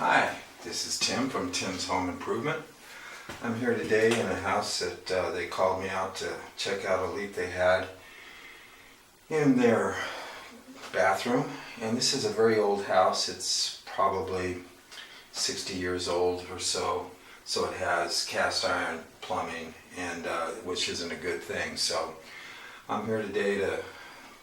Hi, this is Tim from Tim's Home Improvement. I'm here today in a house that they called me out to check out a leak they had in their bathroom. And this is a very old house. It's probably 60 years old or so. So it has cast iron plumbing, and which isn't a good thing. So I'm here today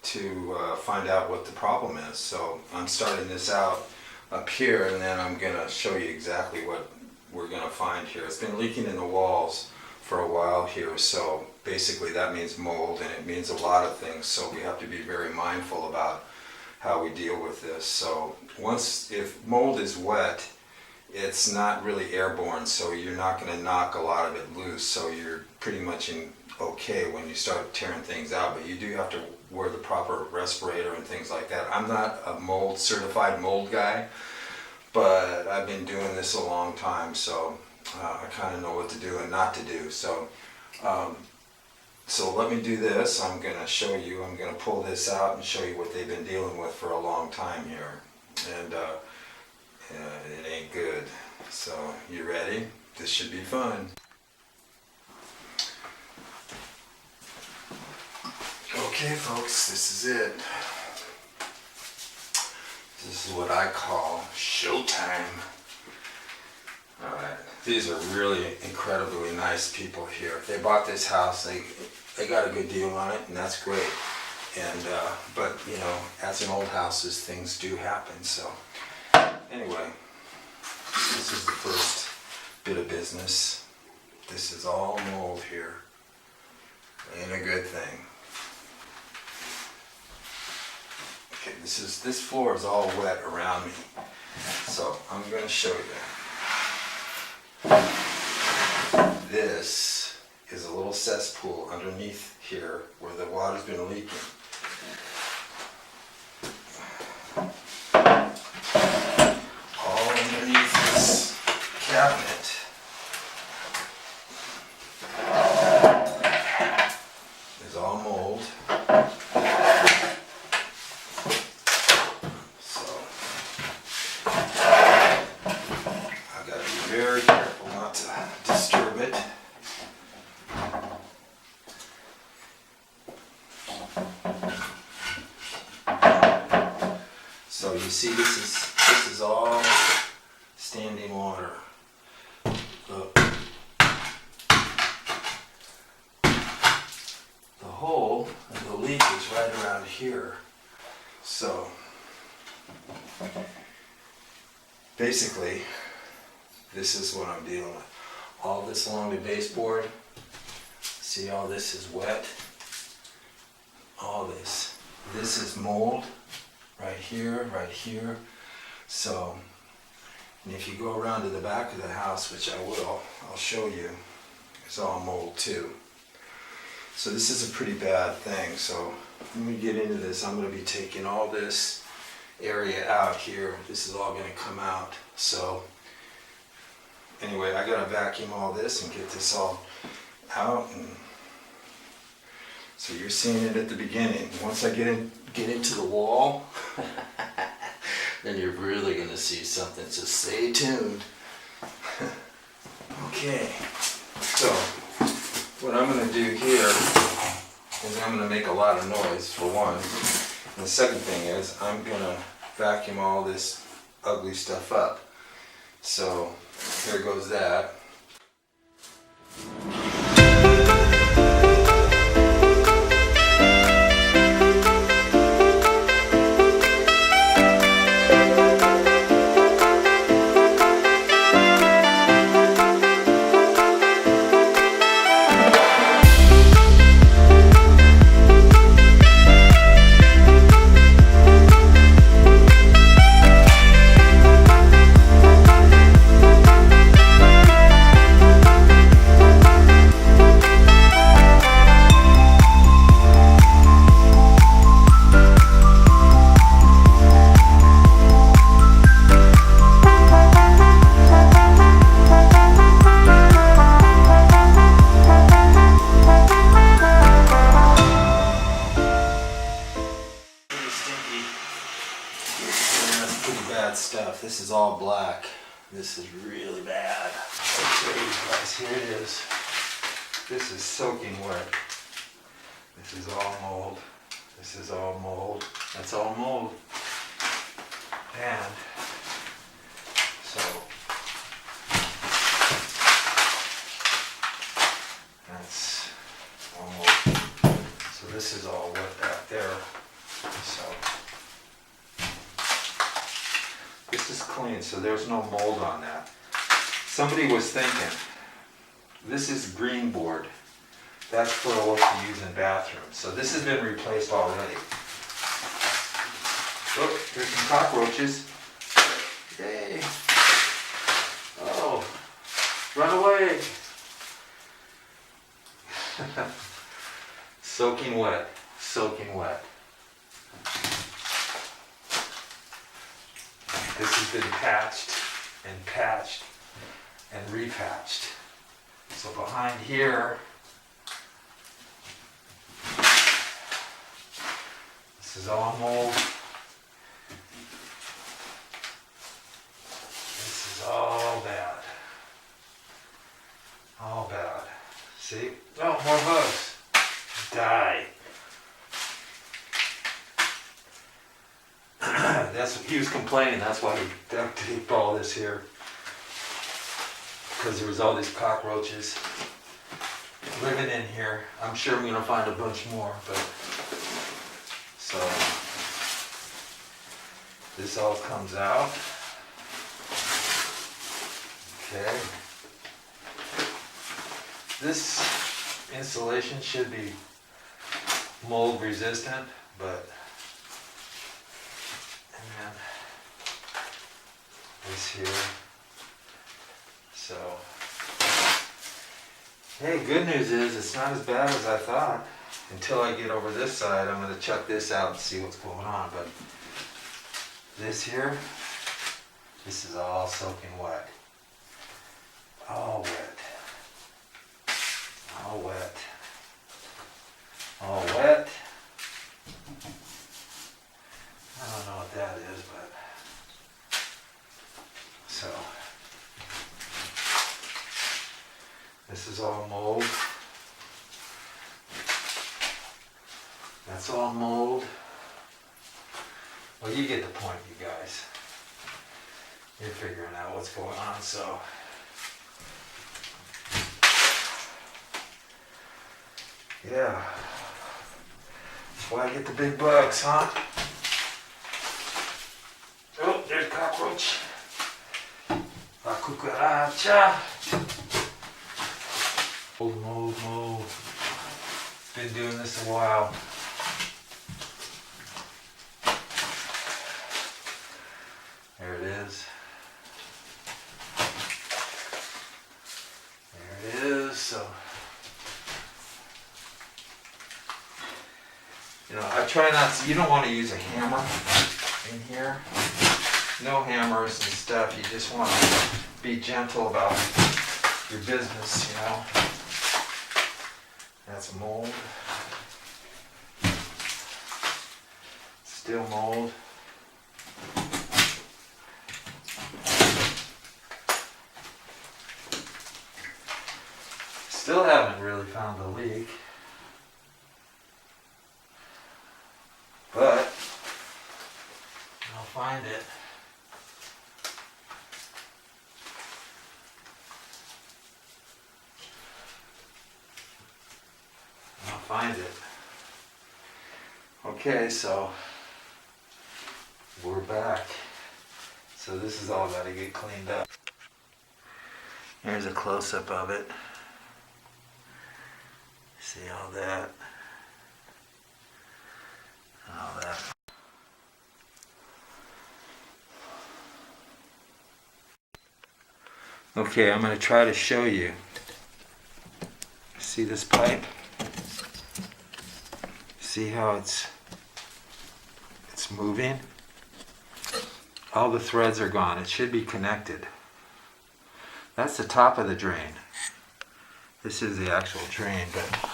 to find out what the problem is. So I'm starting this out up here, and then I'm going to show you exactly what we're going to find here. It's been leaking in the walls for a while here, so basically that means mold, and it means a lot of things, so we have to be very mindful about how we deal with this. So if mold is wet, it's not really airborne, so you're not going to knock a lot of it loose, so you're pretty much okay when you start tearing things out, but you do have to wear the proper respirator and things like that. I'm not a certified mold guy, but I've been doing this a long time, so I kind of know what to do and not to do. So so let me do this. I'm going to show you. I'm going to pull this out and show you what they've been dealing with for a long time here, and it ain't good. So you ready? This should be fun. Okay folks, this is it. This is what I call showtime. Alright, these are really incredibly nice people here. They bought this house, they got a good deal on it, and that's great. And but you know, as in old houses, things do happen. So anyway, this is the first bit of business. This is all mold here. Ain't a good thing. Okay, this floor is all wet around me, so I'm going to show you. This is a little cesspool underneath here where the water's been leaking. All underneath this cabinet is all mold. Very careful not to disturb it. So you see, this is all standing water. The hole and the leak is right around here. So basically, this is what I'm dealing with. All this along the baseboard, see all this is wet. All this. This is mold right here, right here. So, and if you go around to the back of the house, which I will, I'll show you, it's all mold too. So this is a pretty bad thing. So let me get into this. I'm going to be taking all this area out here. This is all going to come out. So anyway, I gotta vacuum all this and get this all out. And so you're seeing it at the beginning. Once I get into the wall, then you're really gonna see something. So stay tuned. Okay. So what I'm gonna do here is I'm gonna make a lot of noise for one. And the second thing is I'm gonna vacuum all this ugly stuff up. So here goes that. This is really bad. Okay, guys, here it is. This is soaking wet. This is all mold. This is all mold. That's all mold. And so that's all mold. So this is all wet back there. So this is clean, so there's no mold on that. Somebody was thinking, this is green board. That's for what you use in bathrooms. So this has been replaced already. Oh, there's some cockroaches. Yay. Oh, run away. Soaking wet, soaking wet. This has been patched and repatched. So behind here, this is all mold. This is all bad. All bad. See? Oh, more bugs. Die. That's what he was complaining. That's why he duct taped all this here. Because there was all these cockroaches living in here. I'm sure I'm going to find a bunch more, but so this all comes out. Okay. This insulation should be mold resistant, but and then this here. So, hey, good news is it's not as bad as I thought. Until I get over this side, I'm going to check this out and see what's going on. But this here, this is all soaking wet. All wet. All wet. All wet. I don't know what that is, but so this is all mold. That's all mold. Well, you get the point, you guys. You're figuring out what's going on, so. Yeah. That's why I get the big bugs, huh? Oh, there's a cockroach. La cucaracha. Mold, mold, mold. Been doing this a while. There it is. There it is. So, you know, I try not to, you don't want to use a hammer in here. No hammers and stuff. You just want to be gentle about your business, you know. That's mold. Still mold. Still haven't really found a leak, but I'll find it. I'll find it. Okay, so we're back. So this is all got to get cleaned up. Here's a close-up of it. See all that? All that. Okay, I'm going to try to show you. See this pipe? See how it's moving? All the threads are gone. It should be connected. That's the top of the drain. This is the actual drain, but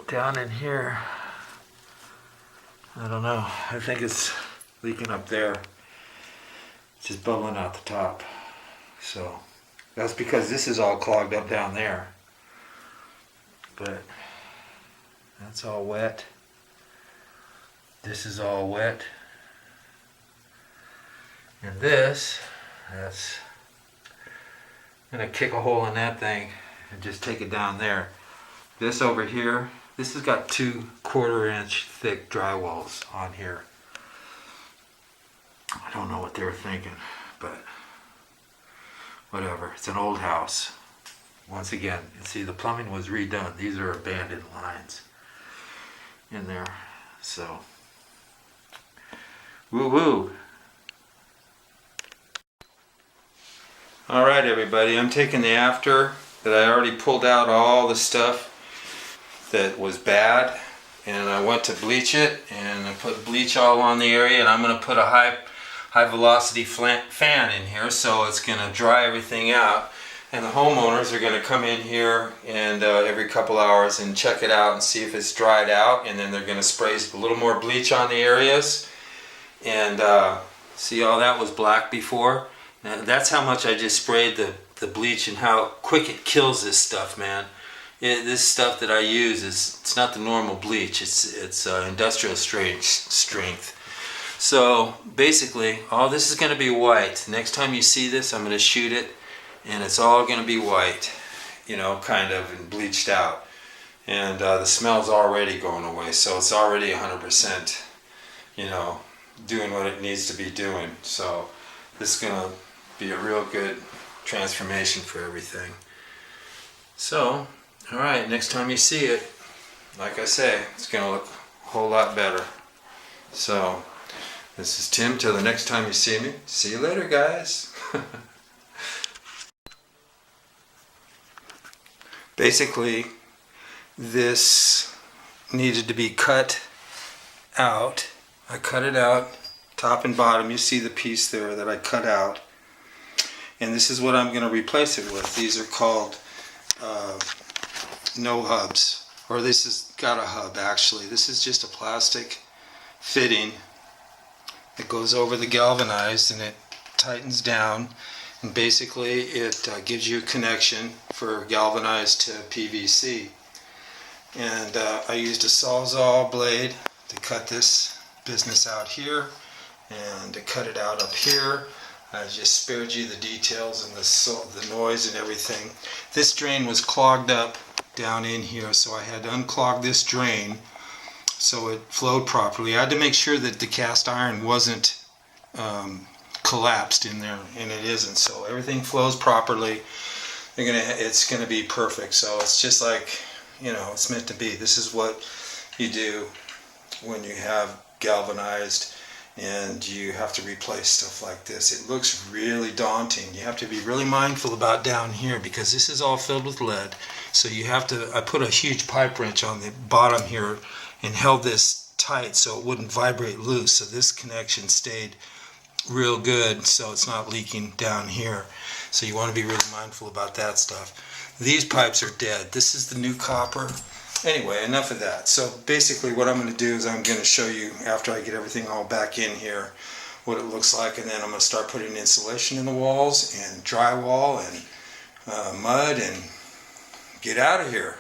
down in here, I don't know. I think it's leaking up there. It's just bubbling out the top. So that's because this is all clogged up down there. But that's all wet. This is all wet. And this, that's I'm gonna kick a hole in that thing and just take it down there. This over here, this has got 2 1/4-inch thick drywalls on here. I don't know what they were thinking, but whatever. It's an old house. Once again, you see the plumbing was redone. These are abandoned lines in there. So, woo woo. Alright everybody, I'm taking the after that I already pulled out all the stuff that was bad, and I went to bleach it, and I put bleach all on the area, and I'm going to put a high velocity fan in here so it's going to dry everything out, and the homeowners are going to come in here and every couple hours and check it out and see if it's dried out, and then they're going to spray a little more bleach on the areas. And see, all that was black before. Now, that's how much I just sprayed the bleach and how quick it kills this stuff, man. This stuff that I use it's not the normal bleach. It's industrial strength. So basically, all this is going to be white. Next time you see this, I'm going to shoot it, and it's all going to be white, you know, kind of, and bleached out. And the smell's already going away, so it's already 100%, you know, doing what it needs to be doing. So this is going to be a real good transformation for everything. So, alright, next time you see it, like I say, it's going to look a whole lot better. So, this is Tim. Till the next time you see me. See you later, guys. Basically, this needed to be cut out. I cut it out, top and bottom. You see the piece there that I cut out. And this is what I'm going to replace it with. These are called no hubs. Or this has got a hub, actually. This is just a plastic fitting that goes over the galvanized, and it tightens down. And basically it gives you a connection for galvanized to PVC. And I used a Sawzall blade to cut this business out here, and to cut it out up here. I just spared you the details and the noise and everything. This drain was clogged up down in here, so I had to unclog this drain so it flowed properly. I had to make sure that the cast iron wasn't collapsed in there, and it isn't. So everything flows properly. It's gonna be perfect. So it's just like, you know, it's meant to be. This is what you do when you have galvanized and you have to replace stuff like this. It looks really daunting. You have to be really mindful about down here because this is all filled with lead. So you have to, I put a huge pipe wrench on the bottom here and held this tight so it wouldn't vibrate loose. So this connection stayed real good, so it's not leaking down here. So you want to be really mindful about that stuff. These pipes are dead. This is the new copper. Anyway, enough of that. So basically what I'm going to do is I'm going to show you, after I get everything all back in here, what it looks like, and then I'm going to start putting insulation in the walls and drywall and mud and get out of here.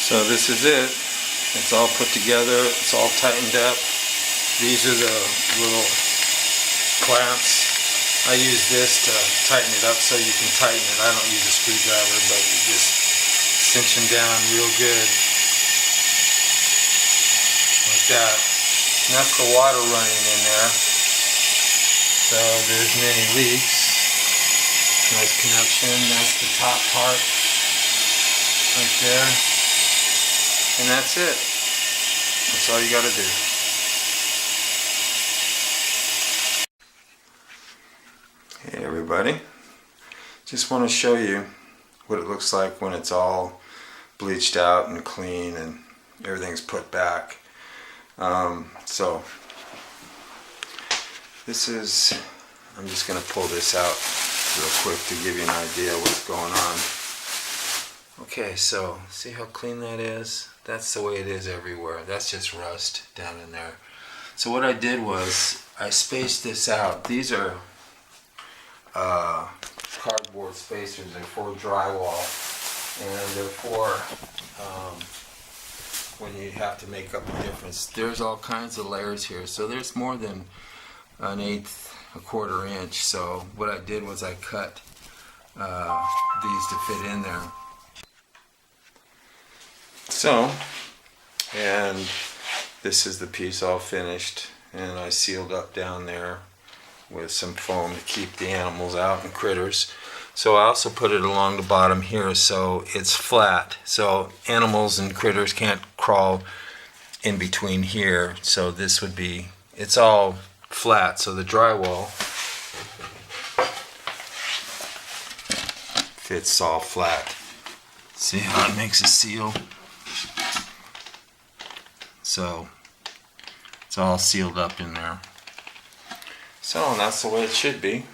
So this is it. It's all put together. It's all tightened up. These are the little clamps. I use this to tighten it up so you can tighten it. I don't use a screwdriver, but you just cinch them down real good. Like that. And that's the water running in there. So there's many leaks. Nice connection. That's the top part right there. And that's it. That's all you got to do. Hey everybody, just want to show you what it looks like when it's all bleached out and clean and everything's put back. So this is, I'm just going to pull this out real quick to give you an idea what's going on. Okay, so see how clean that is? That's the way it is everywhere. That's just rust down in there. So what I did was I spaced this out. These are cardboard spacers. They're for drywall, and they're for when you have to make up a difference. There's all kinds of layers here, so there's more than an eighth, a quarter inch. So what I did was I cut these to fit in there. So, and this is the piece all finished, and I sealed up down there with some foam to keep the animals out and critters. So I also put it along the bottom here so it's flat, so animals and critters can't crawl in between here. So this would be, it's all flat, so the drywall fits all flat. See how it makes a seal? So it's all sealed up in there. So, and that's the way it should be.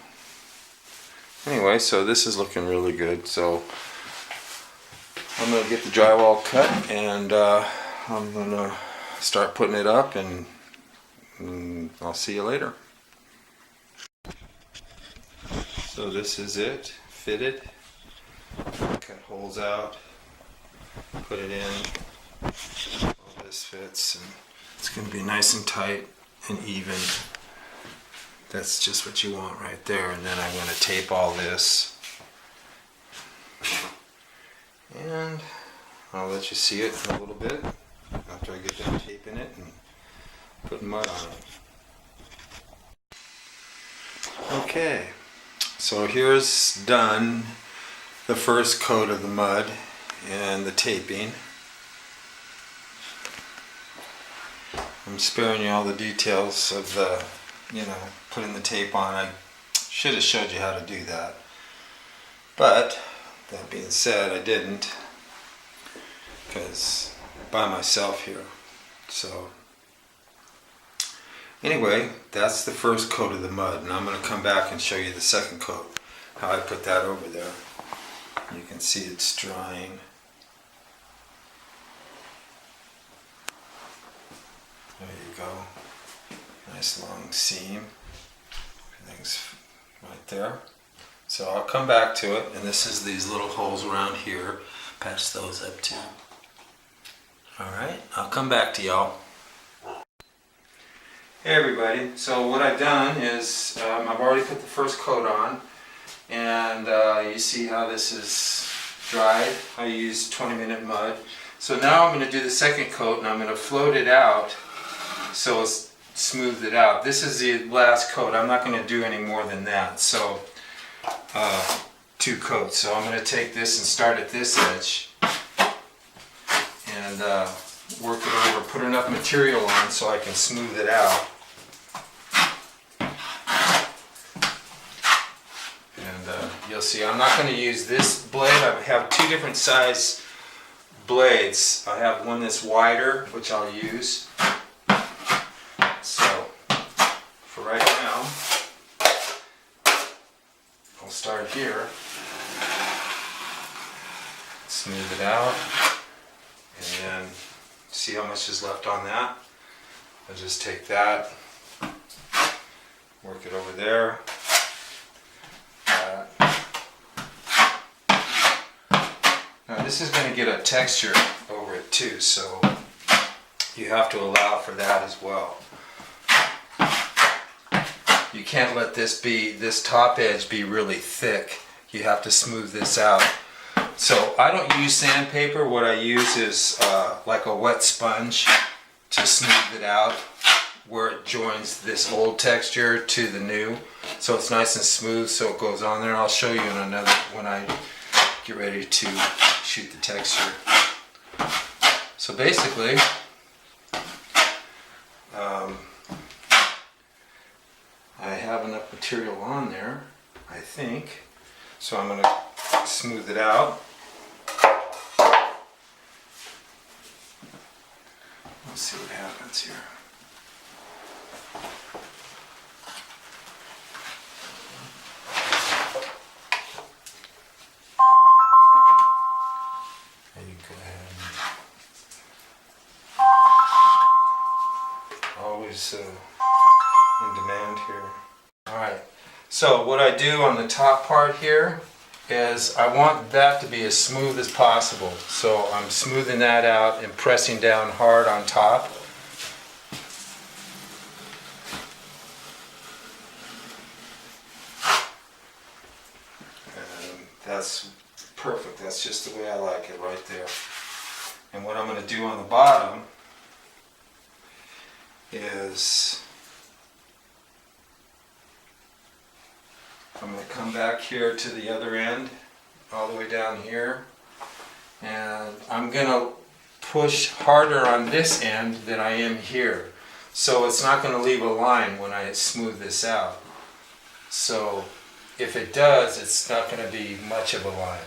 Anyway, so this is looking really good. So I'm going to get the drywall cut, and I'm going to start putting it up, and I'll see you later. So this is it, fitted. Cut holes out, put it in. All this fits, and it's going to be nice and tight and even. That's just what you want right there. And then I'm going to tape all this, and I'll let you see it in a little bit after I get done taping it and putting mud on it. Okay, so here's done the first coat of the mud and the taping. I'm sparing you all the details of the, putting the tape on. I should have showed you how to do that. But, that being said, I didn't, because by myself here. So, anyway, that's the first coat of the mud, and I'm going to come back and show you the second coat, how I put that over there. You can see it's drying. There you go. Nice long seam. Everything's right there. So I'll come back to it, and this is these little holes around here. Patch those up too. Alright, I'll come back to y'all. Hey everybody, so what I've done is I've already put the first coat on, and you see how this is dried. I used 20-minute mud. So now I'm going to do the second coat, and I'm going to float it out so it's smoothed it out. This is the last coat. I'm not going to do any more than that. So 2 coats. So I'm going to take this and start at this edge and work it over, put enough material on so I can smooth it out. And you'll see I'm not going to use this blade. I have 2 different size blades. I have one that's wider, which I'll use. So for right now, I'll start here, smooth it out, and then see how much is left on that. I'll just take that, work it over there. Now this is going to get a texture over it too, so you have to allow for that as well. You can't let this top edge be really thick. You have to smooth this out. So I don't use sandpaper. What I use is like a wet sponge to smooth it out where it joins this old texture to the new. So it's nice and smooth, so it goes on there. I'll show you in another when I get ready to shoot the texture. So basically, I have enough material on there, I think. So I'm going to smooth it out. Let's see what happens here. And you go ahead and always in demand. Alright, so what I do on the top part here is I want that to be as smooth as possible. So I'm smoothing that out and pressing down hard on top. And that's perfect, that's just the way I like it right there. And what I'm going to do on the bottom is I'm going to come back here to the other end, all the way down here, and I'm going to push harder on this end than I am here. So it's not going to leave a line when I smooth this out. So if it does, it's not going to be much of a line.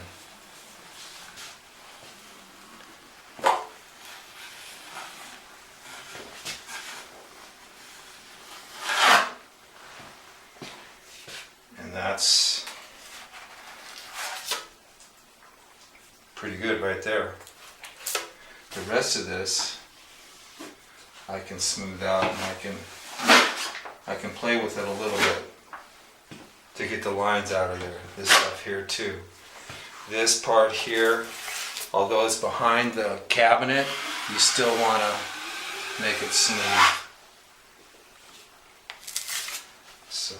And that's pretty good right there. The rest of this I can smooth out, and I can play with it a little bit to get the lines out of there. This stuff here too. This part here, although it's behind the cabinet, you still want to make it smooth. So.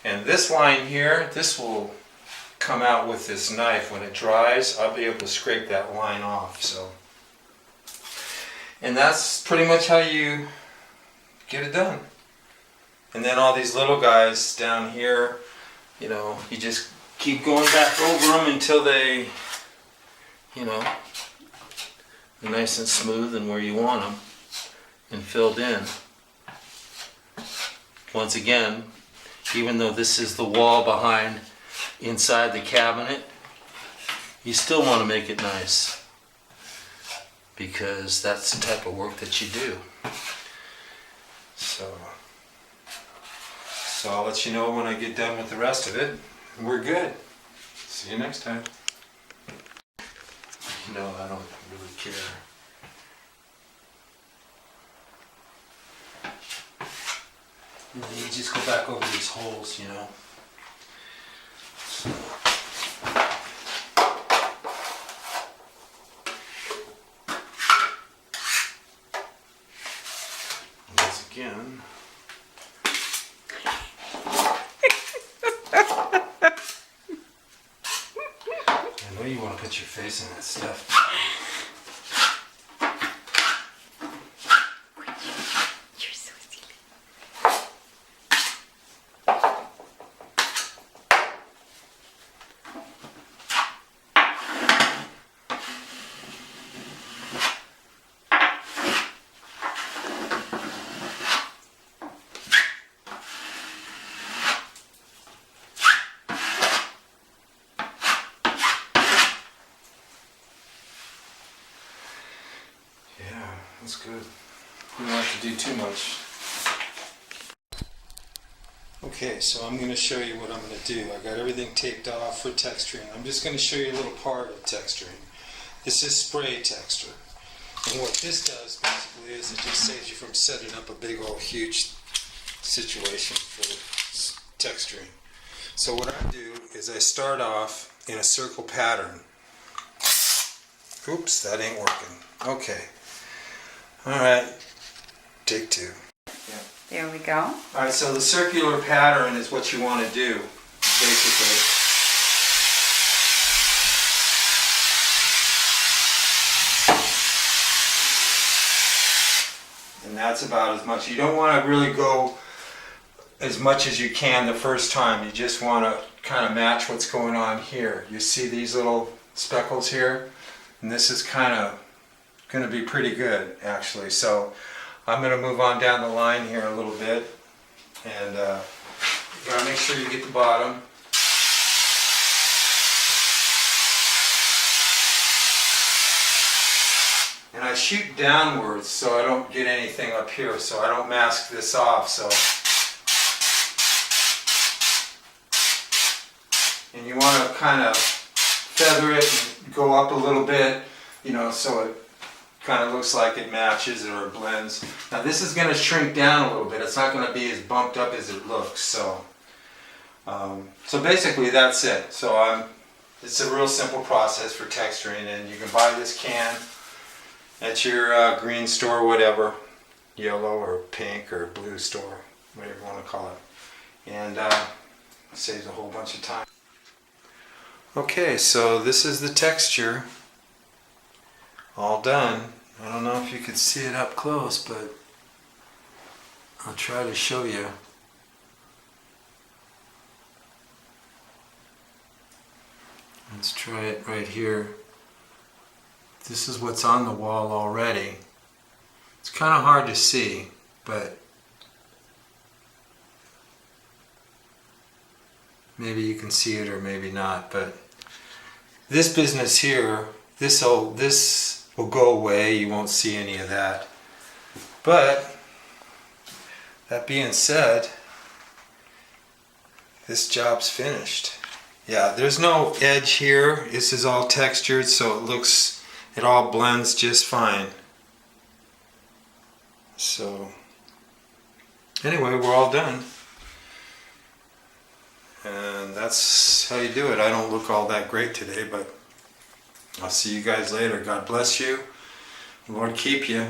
And this line here, this will come out with this knife. When it dries, I'll be able to scrape that line off. So, and that's pretty much how you get it done. And then all these little guys down here, you know, you just keep going back over them until they, you know, are nice and smooth and where you want them and filled in. Once again, even though this is the wall behind inside the cabinet, you still want to make it nice, because that's the type of work that you do. So I'll let you know when I get done with the rest of it. We're good. See you next time. No, I don't really care. And then you just go back over these holes, you know. Once again. I know you want to put your face in that stuff. That's good. You don't have to do too much. Okay, so I'm going to show you what I'm going to do. I got everything taped off for texturing. I'm just going to show you a little part of texturing. This is spray texture. And what this does basically is it just saves you from setting up a big old huge situation for texturing. So what I do is I start off in a circle pattern. Oops, that ain't working. Okay. Alright, take two. Yeah. There we go. Alright, so the circular pattern is what you want to do, basically. And that's about as much. You don't want to really go as much as you can the first time. You just want to kind of match what's going on here. You see these little speckles here? And this is kind of going to be pretty good, actually. So I'm going to move on down the line here a little bit, and you got to make sure you get the bottom. And I shoot downwards so I don't get anything up here, so I don't mask this off. So, and you want to kind of feather it and go up a little bit, you know, so it kind of looks like it matches or it blends. Now this is going to shrink down a little bit. It's not going to be as bumped up as it looks. So basically that's it. So it's a real simple process for texturing, and you can buy this can at your green store, whatever, yellow or pink or blue store, whatever you want to call it, and it saves a whole bunch of time. Okay, so this is the texture all done. I don't know if you could see it up close, but I'll try to show you. Let's try it right here. This is what's on the wall already. It's kind of hard to see, but maybe you can see it or maybe not. But this business here, this will go away. You won't see any of that. But that being said, this job's finished. Yeah, there's no edge here. This is all textured, so it all blends just fine. So anyway, we're all done. And that's how you do it. I don't look all that great today, but I'll see you guys later. God bless you. Lord keep you.